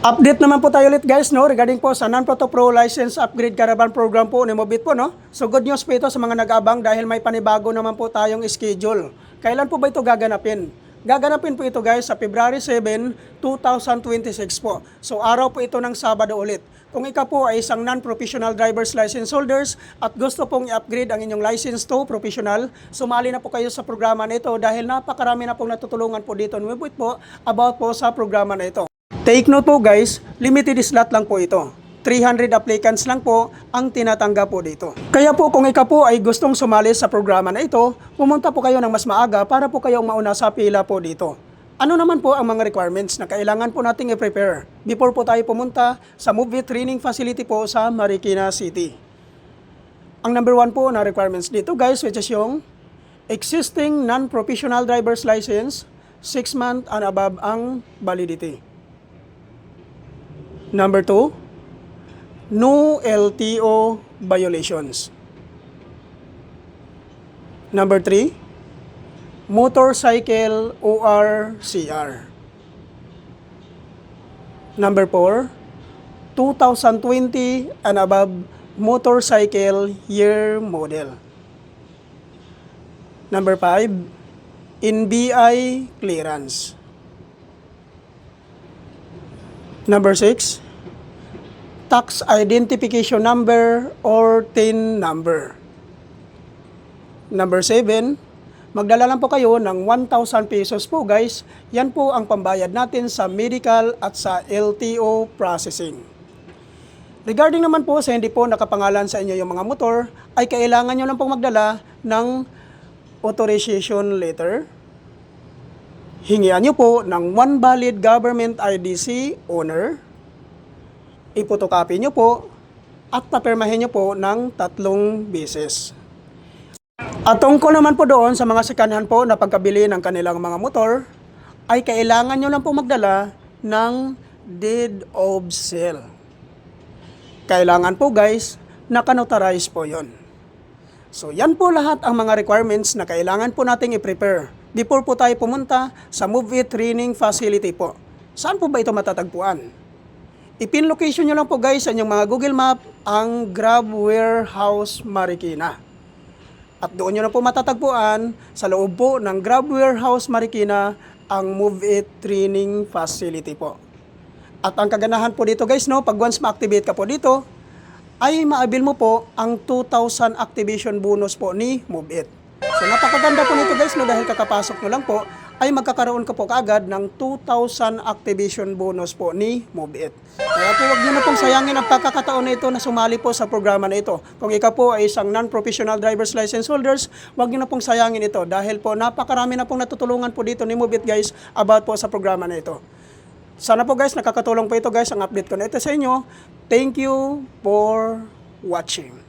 Update naman po tayo ulit guys, no, regarding po sa Non-Proto Pro License Upgrade Caravan Program po ni Mobit po, no. So good news po ito sa mga nag-aabang dahil may panibago naman po tayong schedule. Kailan po ba ito gaganapin? Gaganapin po ito guys sa February 7, 2026 po. So araw po ito ng Sabado ulit. Kung ikaw po ay isang non-professional driver's license holders at gusto pong i-upgrade ang inyong license to professional, sumali na po kayo sa programa na ito dahil napakarami na pong natutulungan po dito ni Mobit po about po sa programa na ito. Take note po guys, limited slot lang po ito. 300 applicants lang po ang tinatanggap po dito. Kaya po kung ikaw po ay gustong sumali sa programa na ito, pumunta po kayo ng mas maaga para po kayong mauna sa pila po dito. Ano naman po ang mga requirements na kailangan po nating i-prepare before po tayo pumunta sa Mobit Training Facility po sa Marikina City? Ang number 1 po na requirements dito guys, which is yung existing non-professional driver's license, 6 months and above ang validity. Number 2, no LTO violations. Number 3, motorcycle ORCR. Number 4, 2020 and above motorcycle year model. Number 5, NBI clearance. Number 6, tax identification number or TIN number. Number 7, magdala lang po kayo ng 1,000 pesos po guys. Yan po ang pambayad natin sa medical at sa LTO processing. Regarding naman po sa hindi po nakapangalan sa inyo yung mga motor, ay kailangan nyo lang pong magdala ng authorization letter. Hingian nyo po ng one valid government IDC owner. Ipotocopy nyo po at papirmahin nyo po ng 3 beses. At tungkol naman po doon sa mga secondhand po na pagkabili ng kanilang mga motor, ay kailangan nyo lang po magdala ng deed of sale. Kailangan po guys, nakanotarize po yon. So yan po lahat ang mga requirements na kailangan po nating i-prepare before po tayo pumunta sa Mobit Training Facility po. Saan po ba ito matatagpuan? I-pin location nyo lang po guys sa inyong mga Google Map ang Grab Warehouse Marikina. At doon nyo na po matatagpuan sa loob po ng Grab Warehouse Marikina ang Mobit Training Facility po. At ang kaganahan po dito guys, no, pag once ma-activate ka po dito, ay maabil mo po ang 2,000 activation bonus po ni Mobit. So napakaganda po nito guys, no, dahil kakapasok nyo lang po, ay magkakaroon ka po kaagad ng 2,000 activation bonus po ni Mobit. Kaya po huwag nyo na pong sayangin ang pagkakataon na ito na sumali po sa programa na ito. Kung ikaw po ay isang non-professional driver's license holders, huwag nyo na pong sayangin ito dahil po napakarami na pong natutulungan po dito ni Mobit guys about po sa programa na ito. Sana po guys, nakakatulong po ito guys ang update ko na ito sa inyo. Thank you for watching.